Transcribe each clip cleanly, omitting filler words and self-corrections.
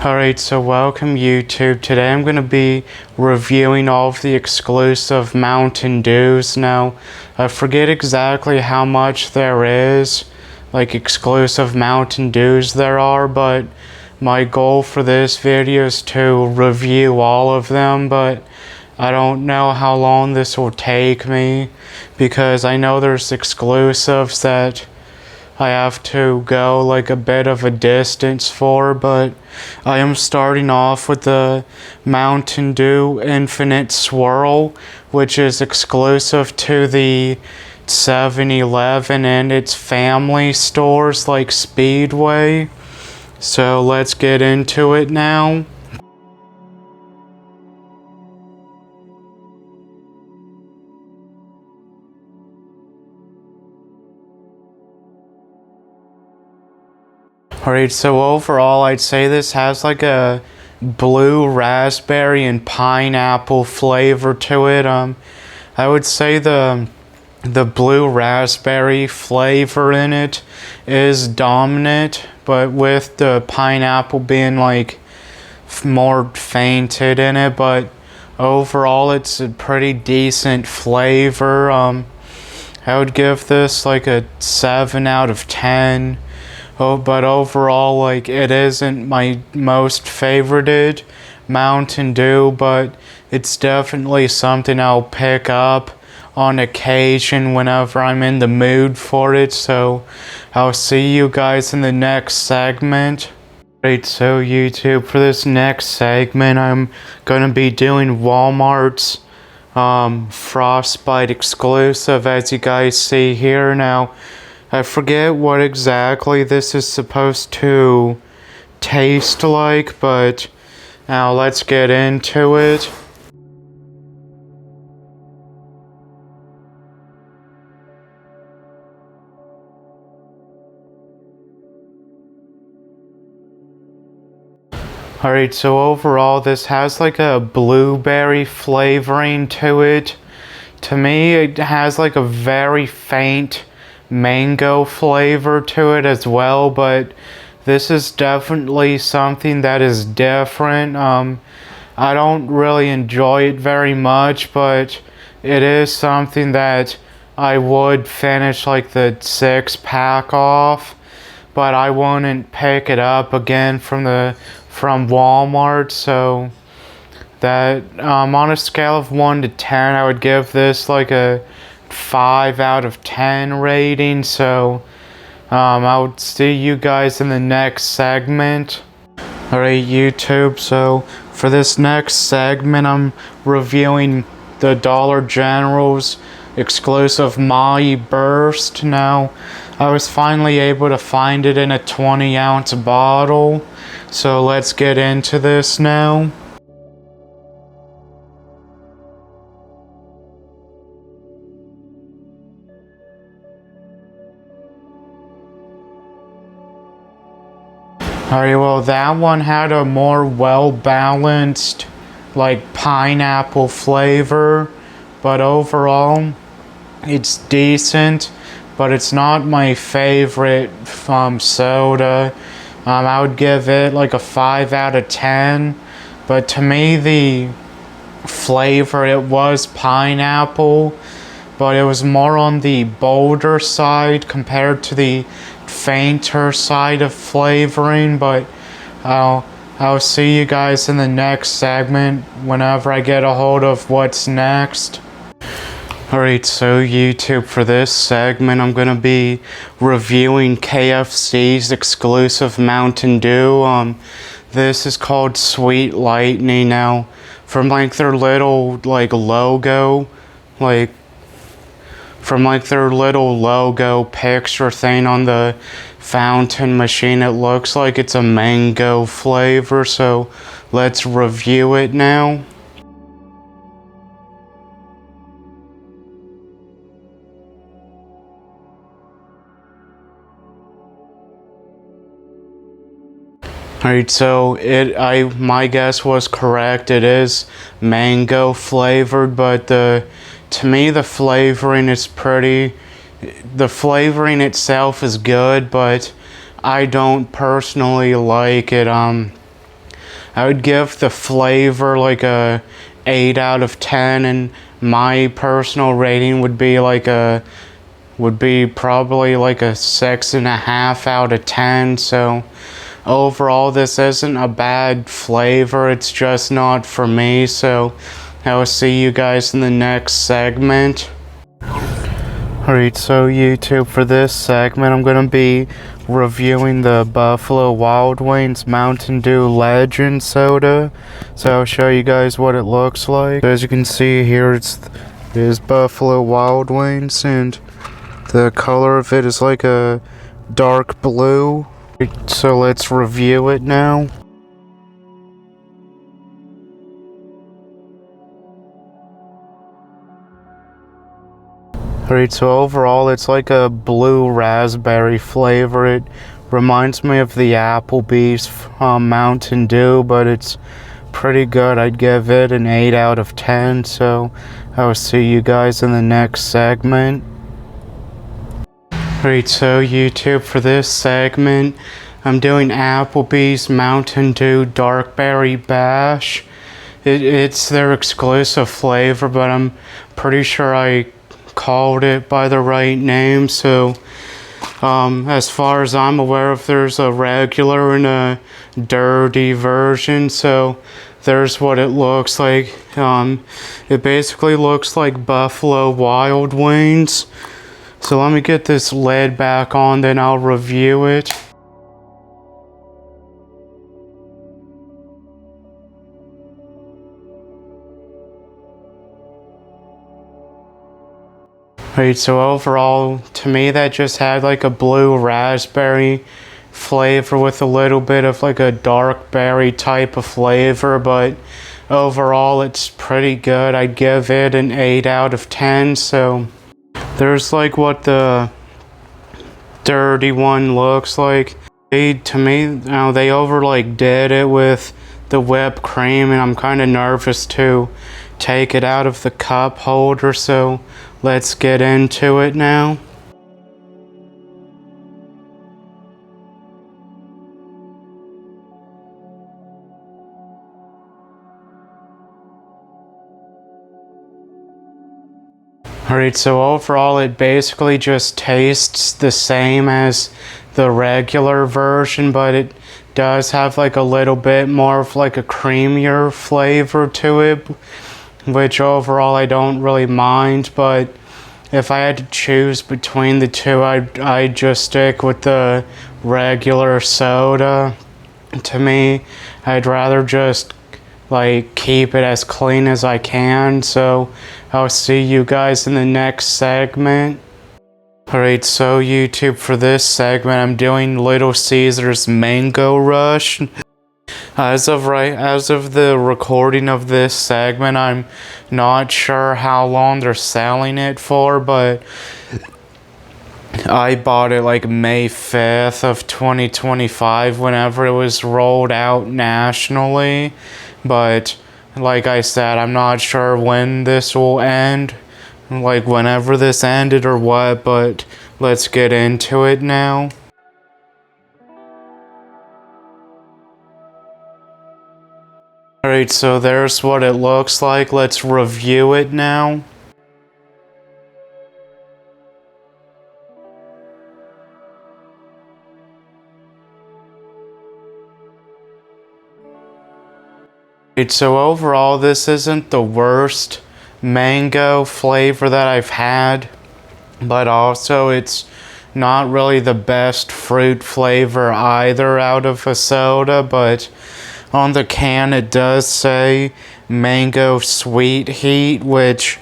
Alright, so welcome YouTube. Today I'm going to be reviewing all of the exclusive Mountain Dews. Now, I forget exactly how much there is, like exclusive Mountain Dews there are, but my goal for this video is to review all of them, but I don't know how long this will take me because I know there's exclusives that I have to go like a bit of a distance for, but I am starting off with the Mountain Dew Infinite Swirl, which is exclusive to the 7-Eleven and its family stores like Speedway. So let's get into it now. Alright, so overall I'd say this has like a blue raspberry and pineapple flavor to it. I would say the blue raspberry flavor in it is dominant, but with the pineapple being like more fainted in it, but overall it's a pretty decent flavor. I would give this like a 7 out of 10. Oh, but overall, like, it isn't my most favorited Mountain Dew, but it's definitely something I'll pick up on occasion whenever I'm in the mood for it. So I'll see you guys in the next segment. Alright, so YouTube, for this next segment, I'm gonna be doing Walmart's Frostbite exclusive, as you guys see here. Now, I forget what exactly this is supposed to taste like, but now let's get into it. Alright, so overall this has like a blueberry flavoring to it. To me, it has like a very faint mango flavor to it as well, but this is definitely something that is different. I don't really enjoy it very much, but it is something that I would finish like the 6-pack off, but I wouldn't pick it up again from Walmart. So that on a scale of 1 to 10, I would give this like a 5 out of 10 rating. So I'll see you guys in the next segment. Alright YouTube, so for this next segment I'm reviewing the Dollar General's exclusive Maui Burst. Now I was finally able to find it in a 20-ounce bottle, so let's get into this now. Alright, well that one had a more well-balanced like pineapple flavor, but overall it's decent, but it's not my favorite soda. I would give it like a 5 out of 10, but to me the flavor, it was pineapple, but it was more on the bolder side compared to the fainter side of flavoring. But I'll see you guys in the next segment whenever I get a hold of what's next. Alright, so YouTube, for this segment I'm gonna be reviewing KFC's exclusive Mountain Dew. This is called Sweet Lightning. Now, from like their little like logo, like from like their little logo picture thing on the fountain machine, it looks like it's a mango flavor, so let's review it now. Alright, so my guess was correct. It is mango flavored, but to me the flavoring is the flavoring itself is good, but I don't personally like it. I would give the flavor like a 8 out of 10, and my personal rating would be probably like a 6.5 out of 10. So overall, this isn't a bad flavor, it's just not for me. So I will see you guys in the next segment. Alright, so YouTube, for this segment I'm gonna be reviewing the Buffalo Wild Wings Mountain Dew Legend soda. So I'll show you guys what it looks like. As you can see here, it is Buffalo Wild Wings, and the color of it is like a dark blue. So let's review it now. Alright, so overall it's like a blue raspberry flavor. It reminds me of the Applebee's Mountain Dew, but it's pretty good. I'd give it an 8 out of 10. So I'll see you guys in the next segment. Alright, so YouTube, for this segment I'm doing Applebee's Mountain Dew Dark Berry Bash. It's their exclusive flavor, but I'm pretty sure I called it by the right name. So as far as I'm aware of, there's a regular and a dirty version. So there's what it looks like. It basically looks like Buffalo Wild Wings. So let me get this lid back on, then I'll review it. Right, so overall, to me that just had like a blue raspberry flavor with a little bit of like a dark berry type of flavor, but overall it's pretty good. I'd give it an 8 out of 10. So there's like what the dirty one looks like. To me, they did it with the whipped cream, and I'm kind of nervous to take it out of the cup holder, so let's get into it now. Alright, so overall it basically just tastes the same as the regular version, but it does have like a little bit more of like a creamier flavor to it, which overall I don't really mind. But if I had to choose between the two, I'd just stick with the regular soda. To me, I'd rather just like keep it as clean as I can. So I'll see you guys in the next segment. Alright, so YouTube, for this segment I'm doing Little Caesars Mango Rush. As of the recording of this segment, I'm not sure how long they're selling it for, but I bought it like May 5th of 2025 whenever it was rolled out nationally. But like I said, I'm not sure when this will end, like whenever this ended or what, but let's get into it now. Alright, so there's what it looks like. Let's review it now. Alright, so overall this isn't the worst mango flavor that I've had, but also it's not really the best fruit flavor either out of a soda. But on the can it does say mango sweet heat, which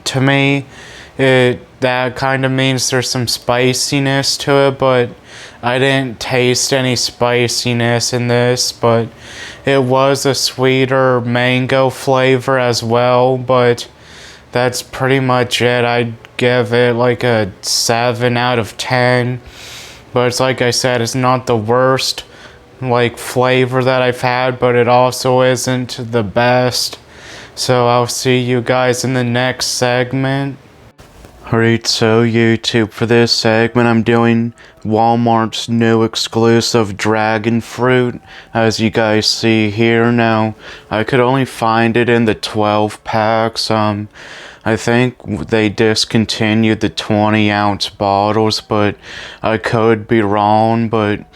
to me that kind of means there's some spiciness to it, but I didn't taste any spiciness in this. But it was a sweeter mango flavor as well, but that's pretty much it. I'd give it like a 7 out of 10. But it's like I said, it's not the worst like flavor that I've had, but it also isn't the best. So I'll see you guys in the next segment. Alright, so YouTube, for this segment I'm doing Walmart's new exclusive dragon fruit. As you guys see here now, I could only find it in the 12 packs. I think they discontinued the 20-ounce bottles, but I could be wrong. But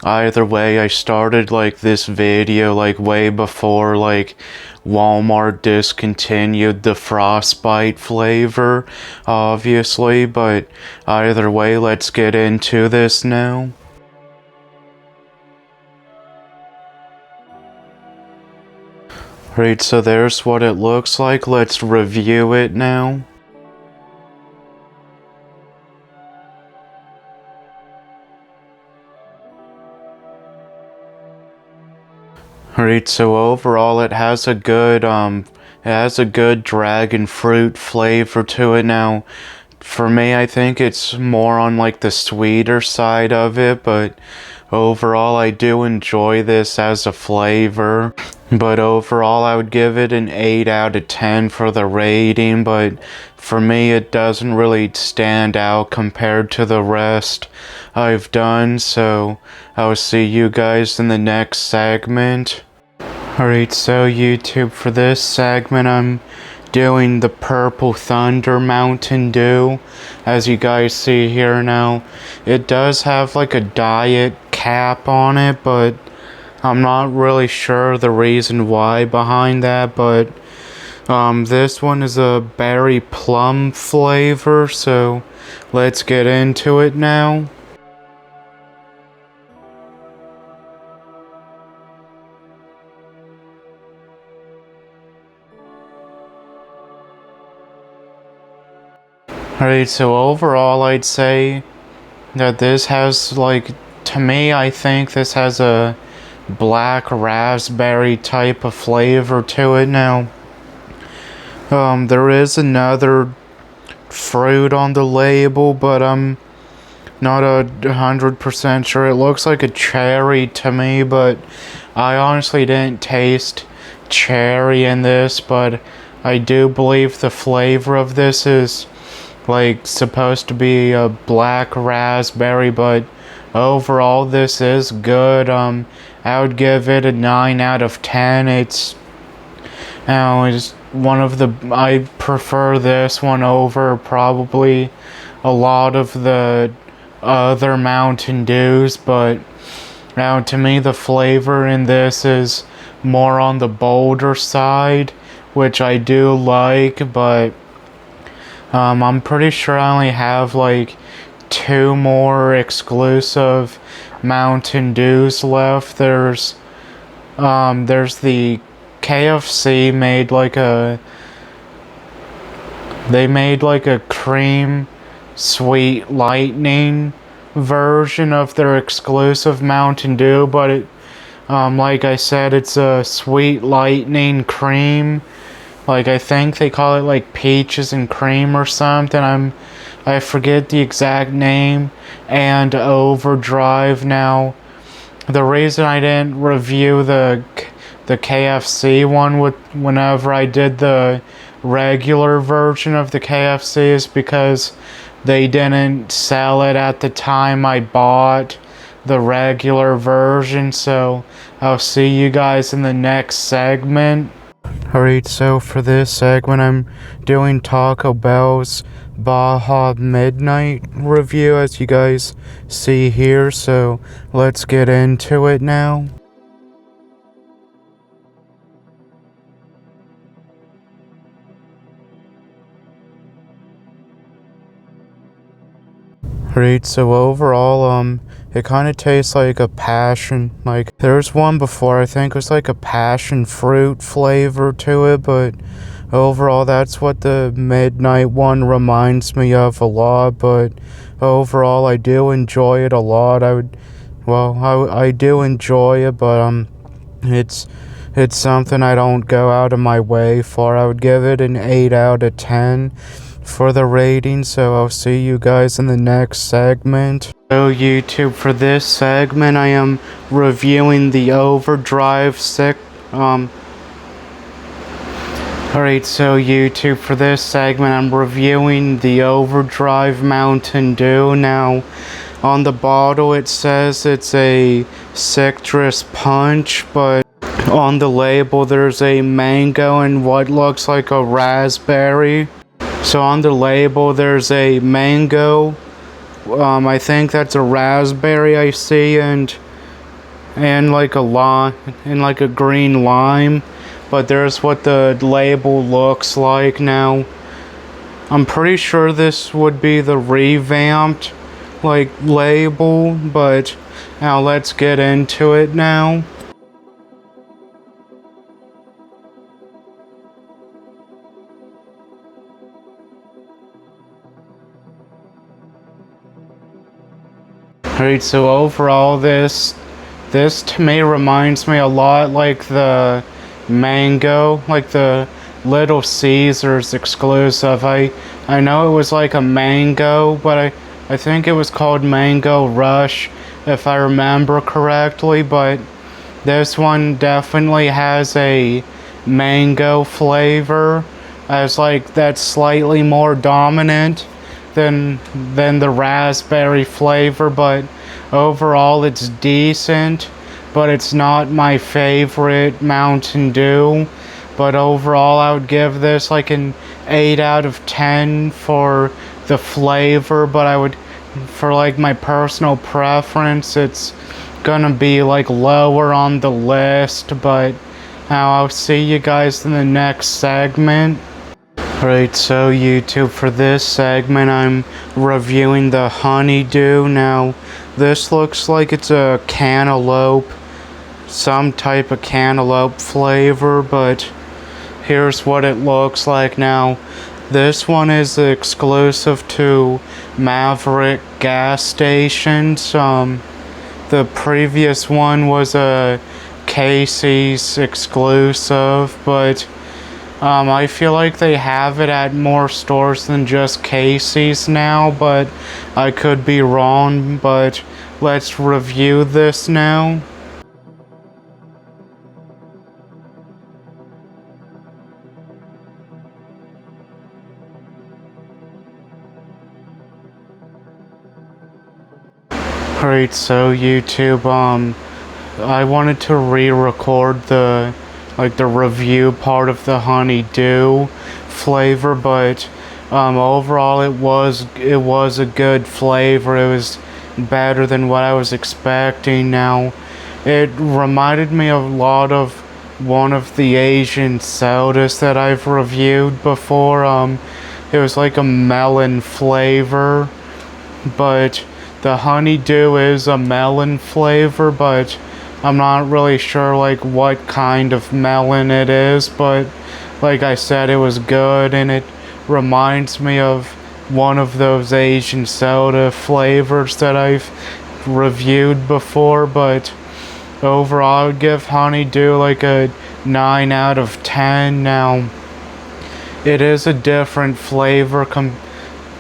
either way, I started like this video like way before like Walmart discontinued the frostbite flavor, obviously, but either way, let's get into this now. Right, so there's what it looks like. Let's review it now. Alright, so overall it has a good dragon fruit flavor to it. Now, for me, I think it's more on like the sweeter side of it, but overall I do enjoy this as a flavor. But overall I would give it an 8 out of 10 for the rating, but for me it doesn't really stand out compared to the rest I've done, so I'll see you guys in the next segment. Alright, so YouTube, for this segment I'm doing the Purple Thunder Mountain Dew. As you guys see here now, it does have like a diet cap on it, but I'm not really sure the reason why behind that, but this one is a berry plum flavor, so let's get into it now. Alright, so overall I'd say that this has like, to me I think this has a black raspberry type of flavor to it. Now, there is another fruit on the label, but I'm not 100% sure. It looks like a cherry to me, but I honestly didn't taste cherry in this, but I do believe the flavor of this is like supposed to be a black raspberry, but overall this is good. I would give it a 9 out of 10. It's one of the, I prefer this one over probably a lot of the other Mountain Dews, but now to me the flavor in this is more on the bolder side, which I do like, but I'm pretty sure I only have like 2 more exclusive Mountain Dews left. There's the KFC made like a cream sweet lightning version of their exclusive Mountain Dew, but it like I said, it's a sweet lightning cream. Like, I think they call it like peaches and cream or something. I forget the exact name. And Overdrive. Now, the reason I didn't review the KFC one whenever I did the regular version of the KFC is because they didn't sell it at the time I bought the regular version. So I'll see you guys in the next segment. Alright, so for this segment I'm doing Taco Bell's Baja Midnight review, as you guys see here, so let's get into it now. Alright, so overall, it kind of tastes like a passion, like, there's one before, I think it was like a passion fruit flavor to it, but overall, that's what the midnight one reminds me of a lot, but overall, I do enjoy it a lot. I do enjoy it, but, it's something I don't go out of my way for. I would give it an 8 out of 10. For the rating, so I'll see you guys in the next segment. So YouTube, for this segment I am reviewing the Overdrive Alright, so YouTube, for this segment I'm reviewing the Overdrive Mountain Dew. Now, on the bottle it says it's a citrus punch, but on the label there's a mango and what looks like a raspberry. So on the label there's a mango, I think that's a raspberry I see, and like a lime, and like a green lime. But there's what the label looks like. Now, I'm pretty sure this would be the revamped like label, but now let's get into it now. Alright, so overall this to me reminds me a lot like the mango, like the Little Caesars exclusive. I know it was like a mango, but I think it was called Mango Rush if I remember correctly, but this one definitely has a mango flavor, as like that's slightly more dominant than the raspberry flavor, but overall it's decent. But it's not my favorite Mountain Dew. But overall I would give this like an 8 out of 10 for the flavor, but I would, for like my personal preference, it's gonna be like lower on the list. But now I'll see you guys in the next segment. Alright, so YouTube, for this segment I'm reviewing the honeydew. Now this looks like it's a cantaloupe, some type of cantaloupe flavor, but here's what it looks like. Now this one is exclusive to Maverick gas stations. The previous one was a Casey's exclusive, but I feel like they have it at more stores than just Casey's now, but I could be wrong. But let's review this now. Alright, so YouTube, I wanted to re-record the review part of the honeydew flavor, but overall it was a good flavor. It was better than what I was expecting. Now, it reminded me a lot of one of the Asian sodas that I've reviewed before. It was like a melon flavor, but the honeydew is a melon flavor, but I'm not really sure like what kind of melon it is. But like I said, it was good, and it reminds me of one of those Asian soda flavors that I've reviewed before. But overall I would give honeydew like a 9 out of 10. Now, it is a different flavor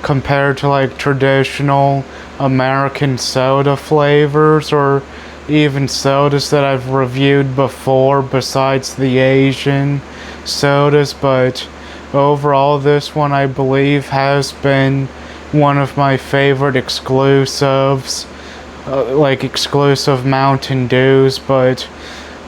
compared to like traditional American soda flavors, or even sodas that I've reviewed before besides the Asian sodas. But overall this one I believe has been one of my favorite exclusives, like exclusive Mountain Dews. But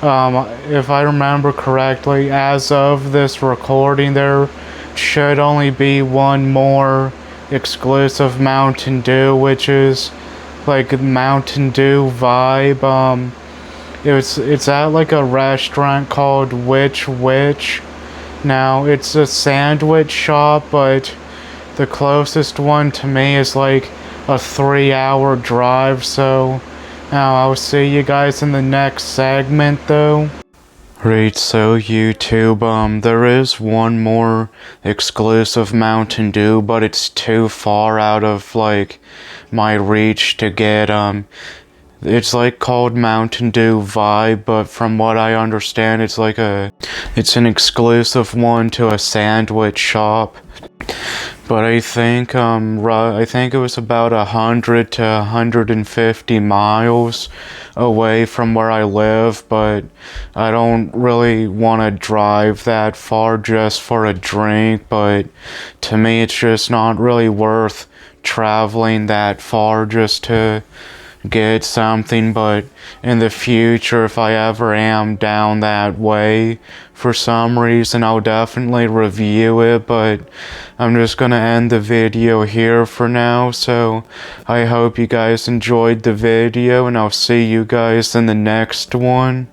if I remember correctly, as of this recording, there should only be one more exclusive Mountain Dew, which is like Mountain Dew Vibe. It's at like a restaurant called Which Witch. Now it's a sandwich shop, but the closest one to me is like a 3-hour drive. So now I'll see you guys in the next segment though. Right, so YouTube, there is one more exclusive Mountain Dew, but it's too far out of like my reach to get. It's like called Mountain Dew Vibe, but from what I understand, it's an exclusive one to a sandwich shop. But I think I think it was about 100 to 150 miles away from where I live, but I don't really want to drive that far just for a drink, but to me it's just not really worth traveling that far just to get something. But in the future, if I ever am down that way for some reason, I'll definitely review it. But I'm just gonna end the video here for now, so I hope you guys enjoyed the video, and I'll see you guys in the next one.